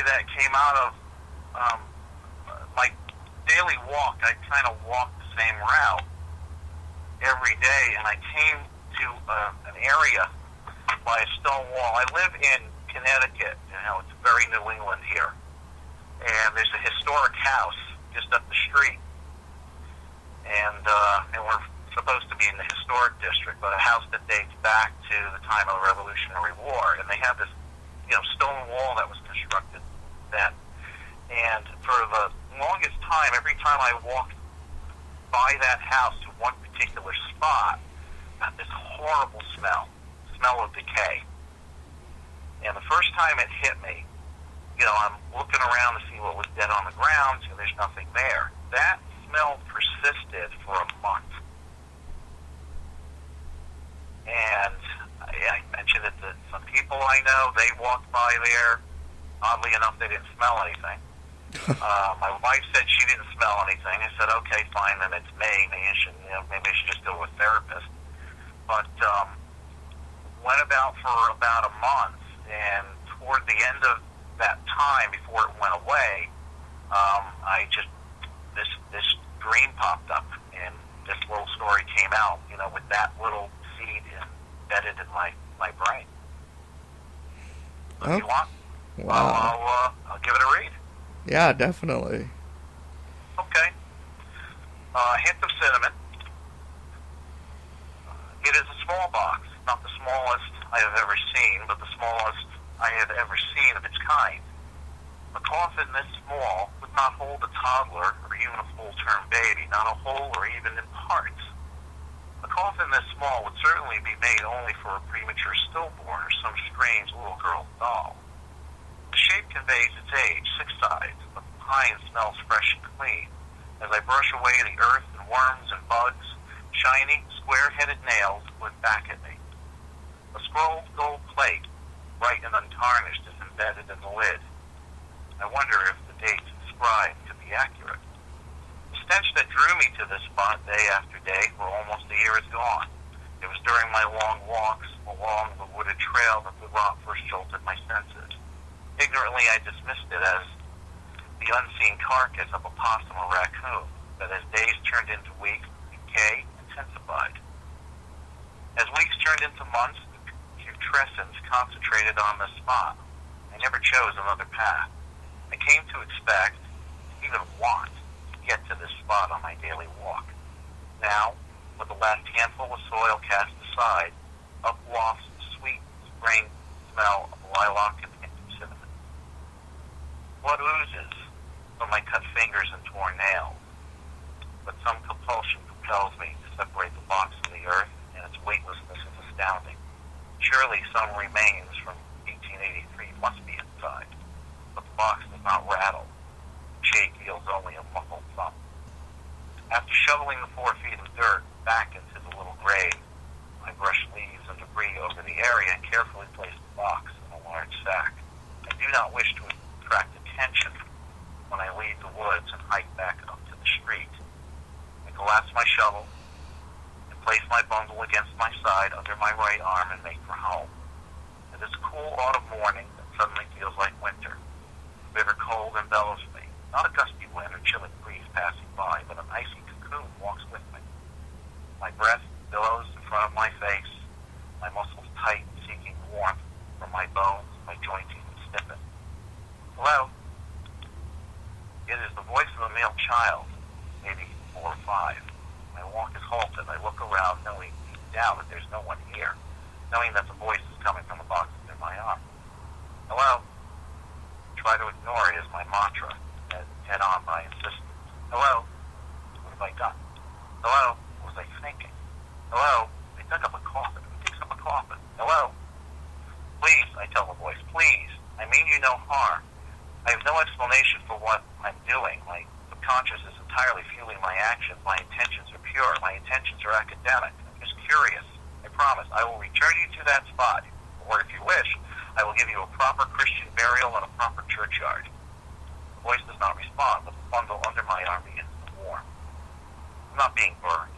that came out of my daily walk. I kind of walked the same route every day, and I came to an area by a stone wall. I live in Connecticut. It's very New England here. And there's a historic house just up the street. And we're supposed to be in the historic district, but a house that dates back to the time of the Revolutionary War. And they have this, stone wall that was constructed then. And for the longest time, every time I walked by that house to one particular spot, I got this horrible smell of decay. And the first time it hit me, I'm looking around to see what was dead on the ground, and there's nothing there. That smell persisted for a month. And I mentioned it to some people I know. They walked by there. Oddly enough, they didn't smell anything. My wife said she didn't smell anything. I said, okay, fine, then it's me. Maybe I should just go to a therapist. But went about for about a month, and toward the end of that time, before it went away, this dream popped up, and this little story came out, with that little seed embedded in my brain. So if you want, wow. I'll give it a read. Yeah, definitely. Okay. A hint of cinnamon. It is a small box, not the smallest I have ever seen, but the smallest I have ever seen of its kind. A coffin this small would not hold a toddler or even a full-term baby, not a whole or even in parts. A coffin this small would certainly be made only for a premature stillborn or some strange little girl doll. The shape conveys its age, 6 sides, but the pine smells fresh and clean. As I brush away the earth and worms and bugs, shiny, square-headed nails look back at me. A scrolled gold plate, bright and untarnished, is embedded in the lid. I wonder if the dates inscribed could be accurate. The stench that drew me to this spot day after day for almost a year is gone. It was during my long walks along the wooded trail that the rot first jolted my senses. Ignorantly, I dismissed it as the unseen carcass of a possum or raccoon, but as days turned into weeks, decay intensified. As weeks turned into months, the putrescence concentrated on this spot. I never chose another path. I came to expect, even want, to get to this spot on my daily walk. Now, with the last handful of soil cast aside, up wafts the sweet spring smell of lilac and cinnamon. Blood oozes from my cut fingers and torn nails, but some compulsion compels me to separate the box from the earth, and its weightlessness is astounding. Surely some remains from 1883 must be inside, but the box does not rattle. The shade feels only a muffled thump. After shoveling the 4 feet of dirt back into the little grave, I brush leaves and debris over the area and carefully place the box in a large sack. I do not wish to attract attention when I leave the woods and hike back up to the street. I collapse my shovel and place my bundle against my side under my right arm and make for home. It is a cool autumn morning that suddenly feels like winter. Bitter cold envelops me. Not a gusty wind or chilling breeze passing by, but an icy cocoon walks with me. My breath billows in front of my face, my muscles tight, seeking warmth from my bones, my jointing stiffen. Hello? It is the voice of a male child, maybe 4 or 5. My walk is halted. I look around, knowing deep down that there's no one here, knowing that the voice is coming from the box in my arm. Hello? Try to ignore it as my mantra, head on by insistence. Hello? What have I done? Hello? What was I thinking? Hello? They dug up a coffin. Who digs up a coffin? Hello? Please, I tell the voice, please. I mean you no harm. I have no explanation for what I'm doing. My subconscious is entirely fueling my actions. My intentions are pure. My intentions are academic. I'm just curious. I promise. I will return you to that spot. Or if you wish, I will give you a proper Christian burial in a proper churchyard. The voice does not respond, but the bundle under my arm begins to warm. I'm not being burned,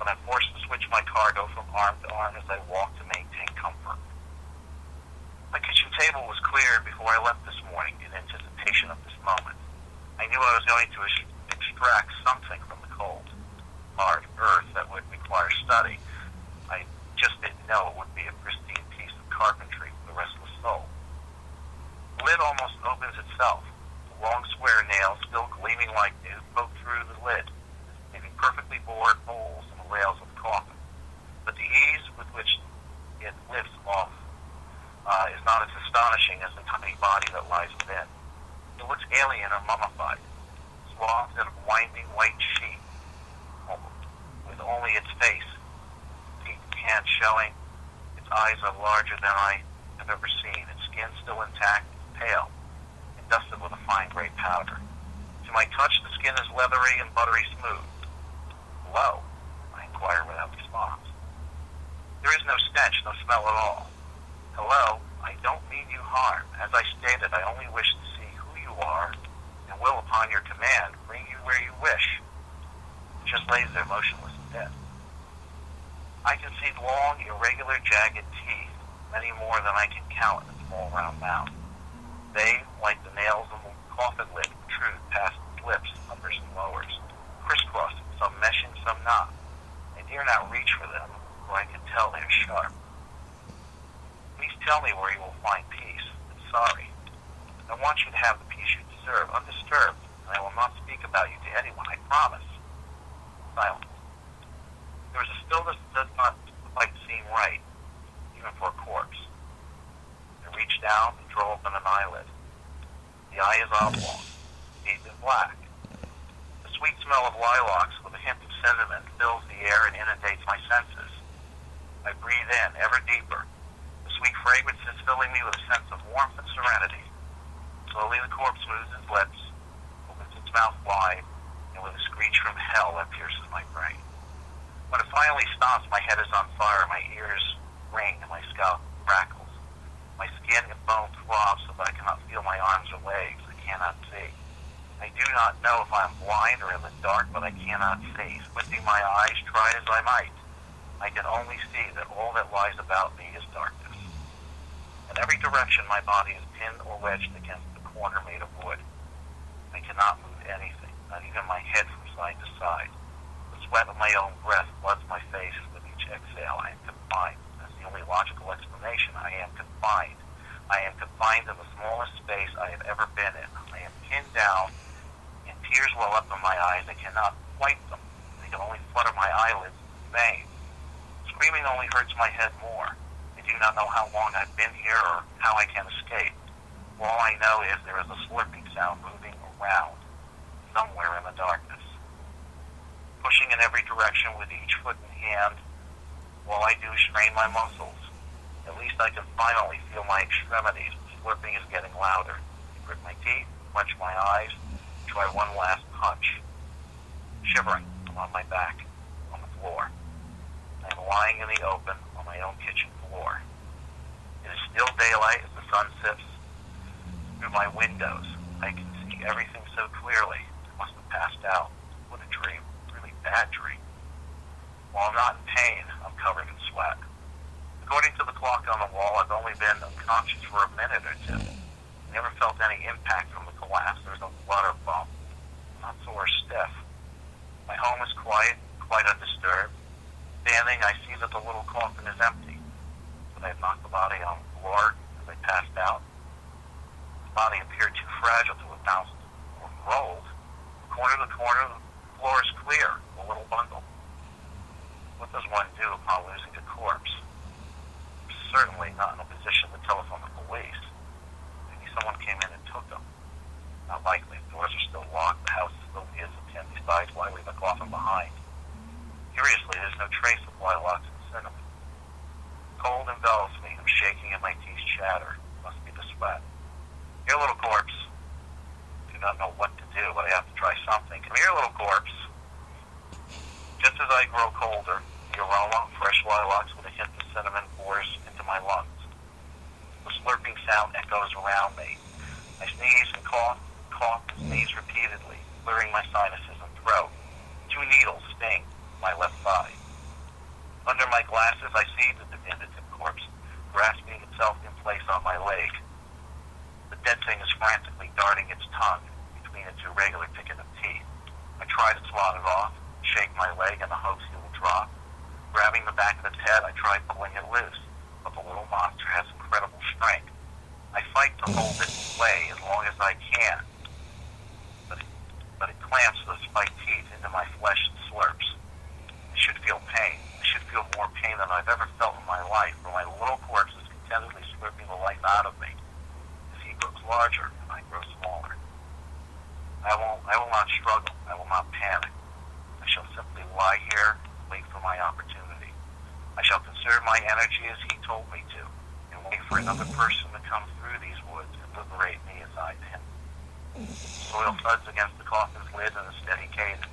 but I'm forced to switch my cargo from arm to arm as I walk to maintain comfort. My kitchen table was cleared before I left this morning in anticipation I was going to extract something from the cold, hard earth that would require study. I just didn't know it would be a pristine piece of carpentry for the restless soul. The lid almost opens itself. The long square nails, still gleaming like new, poke through the lid, leaving perfectly bored holes in the rails of the coffin. But the ease with which it lifts off is not as astonishing as the tiny body that lies within. It looks alien or mummified, swathed in a winding white sheet, with only its face, feet and hands showing. Its eyes are larger than I have ever seen. Its skin still intact, pale, and dusted with a fine gray powder. To my touch, the skin is leathery and buttery smooth. Hello? I inquire without response. There is no stench, no smell at all. Hello? I don't mean you harm. As I stated, I only wish to see who you are, and will, upon your command, bring you where you wish. It just lays there motionless and dead. I can see long, irregular, jagged teeth, many more than I can count in its small, round mouth. They, like the nails in the coffin lid, protrude past its lips, uppers and lowers, crisscrossing, some meshing, some not. I dare not reach for them, for I can tell they are sharp. Please tell me where you will find peace. I'm sorry. I want you to have the peace you deserve, undisturbed, and I will not speak about you to anyone, I promise. Silence. There is a stillness that does not quite seem right, even for a corpse. I reach down and draw open an eyelid. The eye is oblong, deep and black. The sweet smell of lilacs with a hint of cinnamon fills the air and inundates my senses. I breathe in, ever deeper. The sweet fragrance is filling me with a sense of warmth and serenity. Slowly the corpse moves its lips, opens its mouth wide, and with a screech from hell that pierces my brain. When it finally stops, my head is on fire, my ears ring, and my scalp crackles. My skin and bone throb so that I cannot feel my arms or legs. I cannot see. I do not know if I am blind or in the dark, but I cannot see. Squinting my eyes, try as I might, I can only see that all that lies about me is darkness. In every direction, my body is pinned or wedged against the corner made of wood. I cannot move anything, not even my head from side to side. The sweat of my own breath floods my face with each exhale. I am confined. That's the only logical explanation. I am confined. I am confined to the smallest space I have ever been in. I am pinned down, and tears well up in my eyes. I cannot wipe them. They can only flutter my eyelids in vain. Screaming only hurts my head more. I do not know how long I've been here or how I can escape. All I know is there is a slurping sound moving around, somewhere in the darkness. Pushing in every direction with each foot and hand, all I do is strain my muscles. At least I can finally feel my extremities. The slurping is getting louder. I grit my teeth, clench my eyes, try one last punch. Shivering, I'm on my back, on the floor. I am lying in the open on my own kitchen floor. It is still daylight as the sun sips through my windows. I can see everything so clearly. I must have passed out. What a dream. Really bad dream. While I'm not in pain, I'm covered in sweat. According to the clock on the wall, I've only been unconscious for a minute or two. I never felt any impact from the collapse. There's no blood or bump. I'm not sore or stiff. My home is quiet, quite undisturbed. Standing, I see that the little coffin is empty. But I have knocked the body on the floor as I passed out. The body appeared too fragile to have bounced or rolled. Corner to corner, the floor is clear, a little bundle. What does one do upon losing a corpse? I'm certainly not in a position to telephone the police. Maybe someone came in and took them. Not likely. The doors are still locked. The house still is empty. Besides, why leave the coffin behind? Curiously, there's no trace of lilacs and cinnamon. Cold envelops me. I'm shaking and my teeth chatter. Must be the sweat. Here, little corpse. Do not know what to do, but I have to try something. Come here, little corpse. Just as I grow colder, the aroma of fresh lilacs with a hint of cinnamon pours into my lungs. The slurping sound echoes around me. I sneeze and cough, and sneeze repeatedly, clearing my sinuses and throat. 2 needles sting my left thigh. Under my glasses, I see the diminutive corpse grasping itself in place on my leg. The dead thing is frantically darting its tongue between its to regular picking of teeth. I try to swat it off, shake my leg in the hopes he will drop. Grabbing the back of its head, I try pulling it loose, but the little monster has incredible strength. I fight to hold it away as long as I can, but it clamps those spiked teeth into my flesh and slurps. I should feel pain. I should feel more pain than I've ever felt in my life, for my little corpse is contentedly slurping the life out of me. As he grows larger, and I grow smaller. I will not struggle. I will not panic. I shall simply lie here and wait for my opportunity. I shall conserve my energy as he told me to, and wait for another person to come through these woods and liberate me as I did. Soil thuds against the coffin's lid in a steady cadence.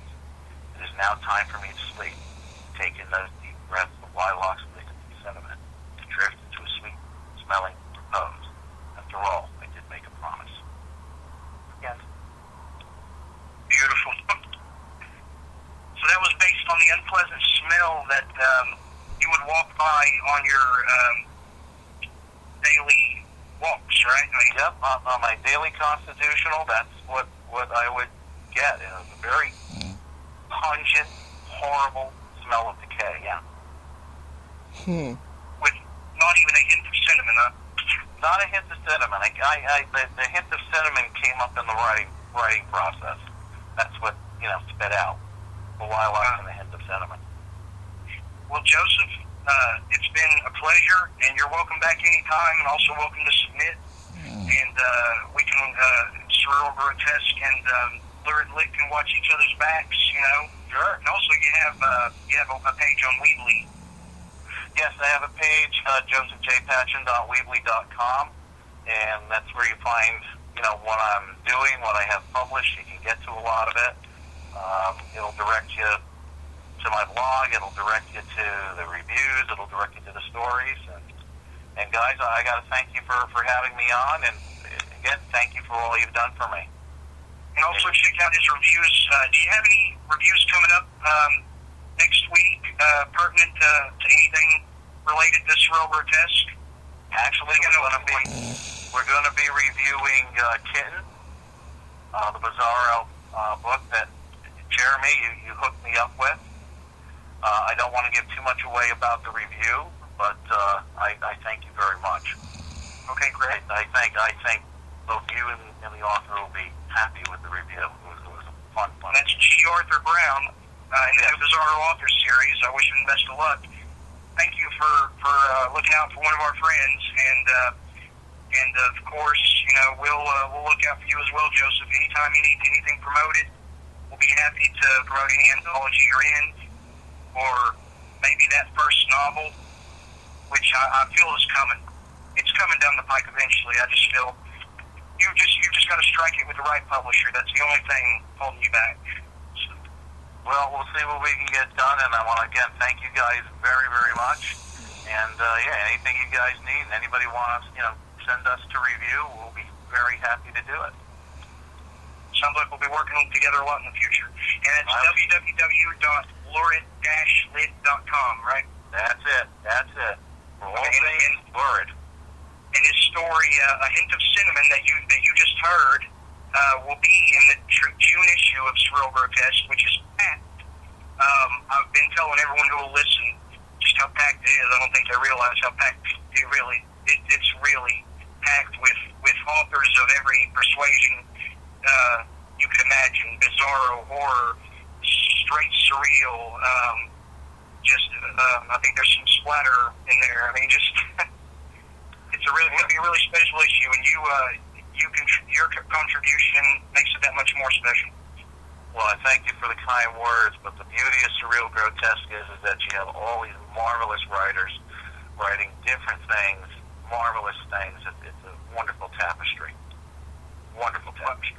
It is now time for me to sleep, to take in those deep breaths of lilacs and nicotine cinnamon, to drift into a sweet-smelling repose. After all, I did make a promise. Yes. Beautiful. So that was based on the unpleasant smell that you would walk by on your daily walks, right? Yep, on my daily constitutional, that's what I would get. It was a very pungent, horrible smell of decay, yeah. With not even a hint of cinnamon, huh? Not a hint of cinnamon. The hint of cinnamon came up in the writing process. That's what, spit out. The lilac and the hint of cinnamon. Well, Joseph, it's been a pleasure, and you're welcome back anytime, and also welcome to submit. And we can, Surreal Grotesque and Lurid Lit can watch each other's backs, Sure. And also you have a page on Weebly. Yes, I have a page, josephjpatchen.weebly.com, and that's where you find, what I'm doing, what I have published. You can get to a lot of it. It'll direct you to my blog. It'll direct you to the reviews. It'll direct you to the stories. And guys, I got to thank you for having me on. And again, thank you for all you've done for me. And also check out his reviews. Do you have any reviews coming up next week pertinent to anything related to Surreal Grotesque? Actually, we're going to be reviewing Kitten, the Bizarro book that Jeremy, you hooked me up with. I don't want to give too much away about the review, but I thank you very much. Okay, great. I think both you and the author will be happy with the review. It was a fun. And that's G. Arthur Brown in the New Bizarro Author Series. I wish him best of luck. Thank you for looking out for one of our friends, and of course, we'll look out for you as well, Joseph. Anytime you need anything promoted, we'll be happy to promote any anthology you're in, or maybe that first novel, which I feel is coming. It's coming down the pike eventually. I just feel you just got to strike it with the right publisher. That's the only thing holding you back. So, well, we'll see what we can get done, and I want to again thank you guys very, very much. And anything you guys need, and anybody wants, send us to review, we'll be very happy to do it. Sounds like we'll be working together a lot in the future. And it's www.lurid-lit.com, right? That's it. For all things lurid. And his story, A Hint of Cinnamon, that you just heard, will be in the June issue of Surreal Grotesque, which is packed. I've been telling everyone who will listen just how packed it is. I don't think they realize how packed it's really packed with authors of every persuasion you could imagine. Bizarro, horror, straight surreal, I think there's some splatter in there. I mean, it's going to be a really special issue, and your contribution makes it that much more special. Well, I thank you for the kind words, but the beauty of Surreal Grotesque is that you have all these marvelous writers writing different things, marvelous things. It's a wonderful tapestry. Wonderful tapestry.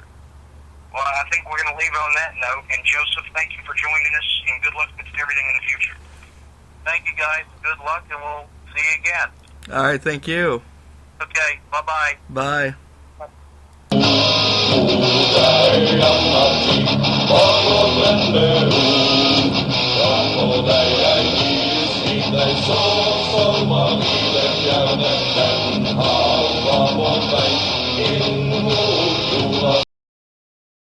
Well, I think we're going to leave it on that note. And Joseph, thank you for joining us, and good luck with everything in the future. Thank you, guys. Good luck, and we'll see you again. All right, thank you. Okay, bye-bye. Bye. In